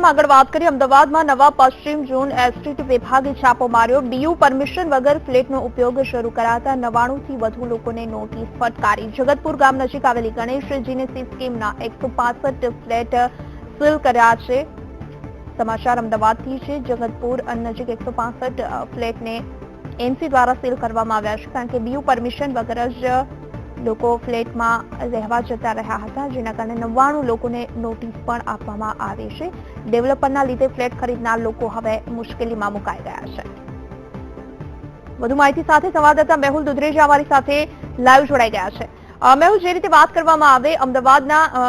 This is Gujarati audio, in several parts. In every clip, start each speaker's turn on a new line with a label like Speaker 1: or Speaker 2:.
Speaker 1: સમાચારમાં આગળ વાત કરીએ અમદાવાદમાં નવા પશ્ચિમ ઝોન એસ્ટેટ વિભાગે છાપો માર્યો બીયુ પરમિશન વગર ફ્લેટનો ઉપયોગ શરૂ કરાતા 99 થી વધુ લોકોને નોટિસ ફટકારી જગતપુર ગામ નજીક આવેલી ગણેશ જીનેસીસ સ્કીમના 165 ફ્લેટ સીલ કર્યા છે સમાચાર અમદાવાદથી છે જગતપુર નજીક 165 ફ્લેટને એમસી દ્વારા સીલ કરવામાં આવ્યા છે કારણ કે બીયુ પરમિશન વગર જ લોકો ફ્લેટમાં રહેવા જતા રહ્યા હતા જેના કારણે 99 લોકોને નોટિસ પણ આપવામાં આવી છે ડેવલપરના લીધે ફ્લેટ ખરીદનાર લોકો હવે મુશ્કેલીમાં મુકાઈ ગયા છે વધુ માહિતી સાથે સંવાદદાતા મેહુલ દુધરેજા અમારી સાથે લાઈવ જોડાઈ ગયા છે મેહુલ જે રીતે વાત કરવામાં આવે અમદાવાદના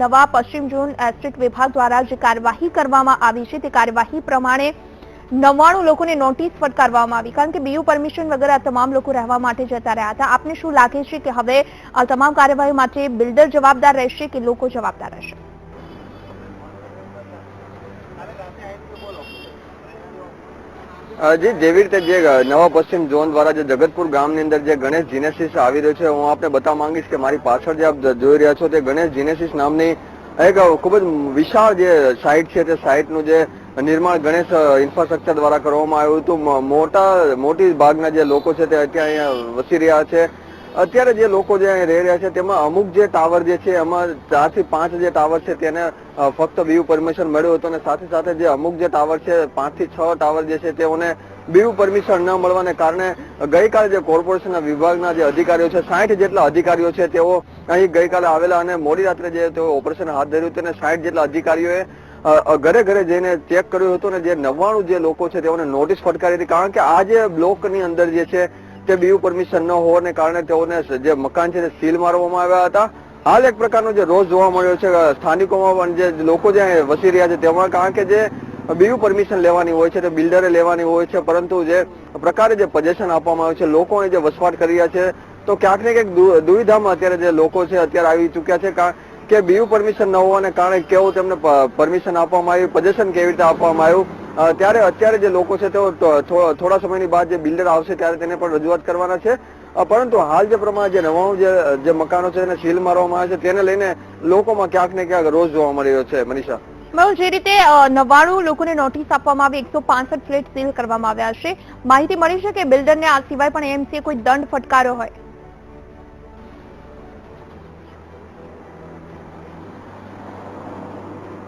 Speaker 1: નવા પશ્ચિમ ઝોન એસ્ટેટ વિભાગ દ્વારા જે કાર્યવાહી કરવામાં આવી છે તે કાર્યવાહી પ્રમાણે 99 લોકોને નોટિસ ફટકારવામાં આવી કારણ કે બીયુ પરમિશન વગર આ તમામ લોકો રહેવા માટે જતા રહ્યા હતા આપને શું લાગે છે કે હવે આ તમામ કાર્યવાહી માટે બિલ્ડર જવાબદાર રહેશે કે લોકો જવાબદાર રહેશે
Speaker 2: જી જેવી રીતે જે નવા પશ્ચિમ ઝોન દ્વારા જે જગતપુર ગામની અંદર જે ગણેશ જીનેસીસ આવી રહ્યો છે હું આપને બતાવવા માંગીશ કે મારી પાછળ જે આપ જોઈ રહ્યા છો તે ગણેશ જીનેસીસ નામની એક ખૂબ જ વિશાળ જે સાઇટ છે તે સાઇટનું જે નિર્માણ ગણેશ ઇન્ફ્રાસ્ટ્રક્ચર દ્વારા કરવામાં આવ્યું હતું મોટી ભાગના જે લોકો છે તે અત્યારે અહીંયા વસી રહ્યા છે અત્યારે જે લોકો જે અહીં રહી રહ્યા છે તેમાં અમુક જે ટાવર જે છે એમાં 4 થી 5 જે ટાવર છે તેને ફક્ત બીયુ પરમિશન મળ્યું હતું અને સાથે સાથે જે અમુક જે ટાવર છે 5 થી 6 ટાવર જે છે તેઓને બીયુ પરમિશન ન મળવાને કારણે ગઈકાલે જે કોર્પોરેશનના વિભાગના જે અધિકારીઓ છે 60 જેટલા અધિકારીઓ છે તેઓ અહીં ગઈકાલે આવેલા અને મોડી રાત્રે જે તેઓ ઓપરેશન હાથ ધર્યું હતું અને 60 જેટલા અધિકારીઓએ ઘરે ઘરે જઈને ચેક કર્યું હતું અને જે 99 જે લોકો છે તેઓને નોટિસ ફટકારી હતી કારણ કે આ જે બ્લોકની અંદર જે છે તે બીયુ પરમિશન ન હોવાને કારણે તેઓને જે મકાન છે તે સીલ મારવામાં આવ્યા હતા હાલ એક પ્રકારનો જે રોષ જોવા મળ્યો છે સ્થાનિકોમાં પણ જે લોકો જે વસી રહ્યા છે તેમાં કારણ કે જે બીયુ પરમિશન લેવાની હોય છે તે બિલ્ડરે લેવાની હોય છે પરંતુ જે પ્રકારે જે પોઝેશન આપવામાં આવે છે લોકોને જે વસવાટ કરી રહ્યા છે તો ક્યાંક ને ક્યાંક દુવિધામાં અત્યારે જે લોકો છે અત્યારે આવી ચૂક્યા છે કે બીયુ પરમિશન ન હોવાને કારણે કેવું તેમને પરમિશન આપવામાં આવ્યું પોઝેશન કેવી રીતે આપવામાં આવ્યું ત્યારે અત્યારે જે લોકો છે તેઓ થોડા સમયની બાદ જે બિલ્ડર આવશે ત્યારે તેને પણ રજૂઆત કરવાના છે પરંતુ હાલ જે પ્રમાણે જે 99 જે મકાનો છે એને સીલ મારવામાં આવે છે તેને લઈને લોકોમાં ક્યાંક ને ક્યાંક રોષ જોવા મળી રહ્યો છે મનીષા
Speaker 1: જે રીતે 99 લોકોને નોટિસ આપવામાં આવી 165 ફ્લેટ સીલ કરવામાં આવ્યા છે માહિતી મળી છે કે બિલ્ડરને આ સિવાય પણ એમસીએ કોઈ દંડ ફટકાર્યો હોય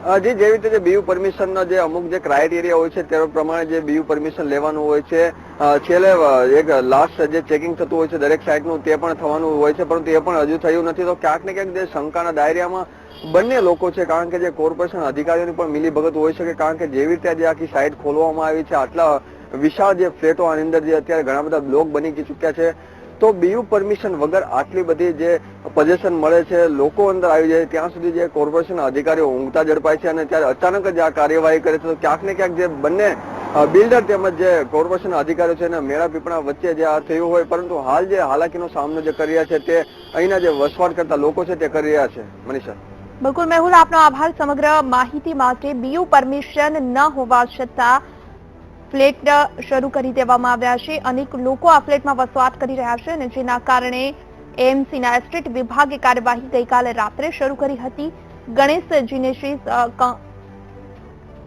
Speaker 2: જી જેવી રીતે જે બીયુ પરમિશનના જે અમુક જે ક્રાઇટેરિયા હોય છે તે પ્રમાણે જે બીયુ પરમિશન લેવાનું હોય છે છેલ્લે એક લાસ્ટ જે ચેકિંગ થતું હોય છે દરેક સાઇટનું તે પણ થવાનું હોય છે પરંતુ એ પણ હજુ થયું નથી તો ક્યાંક ને ક્યાંક જે શંકાના દાયરામાં બંને લોકો છે કારણ કે જે કોર્પોરેશન અધિકારીઓની પણ મિલીભગત હોઈ શકે કારણ કે જેવી રીતે જે આખી સાઇટ ખોલવામાં આવી છે આટલા વિશાળ જે ફ્લેટો આની અંદર જે અત્યારે ઘણા બધા બ્લોક બની ચૂક્યા છે તો બીયુ પરમિશન વગર આટલી બધી જે પોઝેશન મળે છે લોકો અંદર આવી જાય ત્યાં સુધી જે કોર્પોરેશન અધિકારીઓ ઊંઘતા ઝડપાય છે અને ત્યારે અચાનક જ આ કાર્યવાહી કરે છે તો ક્યાંક ને ક્યાંક જે બંને બિલ્ડર તેમજ જે કોર્પોરેશન અધિકારીઓ છે એને મેળા પીપળા વચ્ચે જે આ થયું હોય પરંતુ હાલ જે હાલાકીનો સામનો જે કરી રહ્યા છે તે અહીંના જે વસવાટ કરતા લોકો છે તે કરી રહ્યા છે મનીષા
Speaker 1: બિલકુલ મેહુલ આપનો આભાર સમગ્ર માહિતી માટે બીયુ પરમિશન ન હોવા છતાં ફ્લેટ શરૂ કરી દેવામાં આવ્યા છે અનેક લોકો આ ફ્લેટમાં વસવાટ કરી રહ્યા છે અને જેના કારણે એએમસીના એસ્ટેટ વિભાગે કાર્યવાહી ગઈકાલે રાત્રે શરૂ કરી હતી ગણેશ જીનેસીસ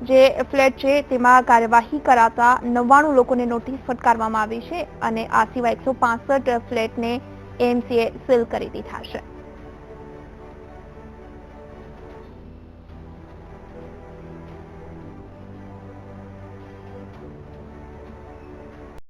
Speaker 1: જે ફ્લેટ છે તેમાં કાર્યવાહી કરાતા 99 લોકોને નોટિસ ફટકારવામાં આવી છે અને આ સિવાય 165 ફ્લેટને એએમસીએ સીલ કરી દીધા છે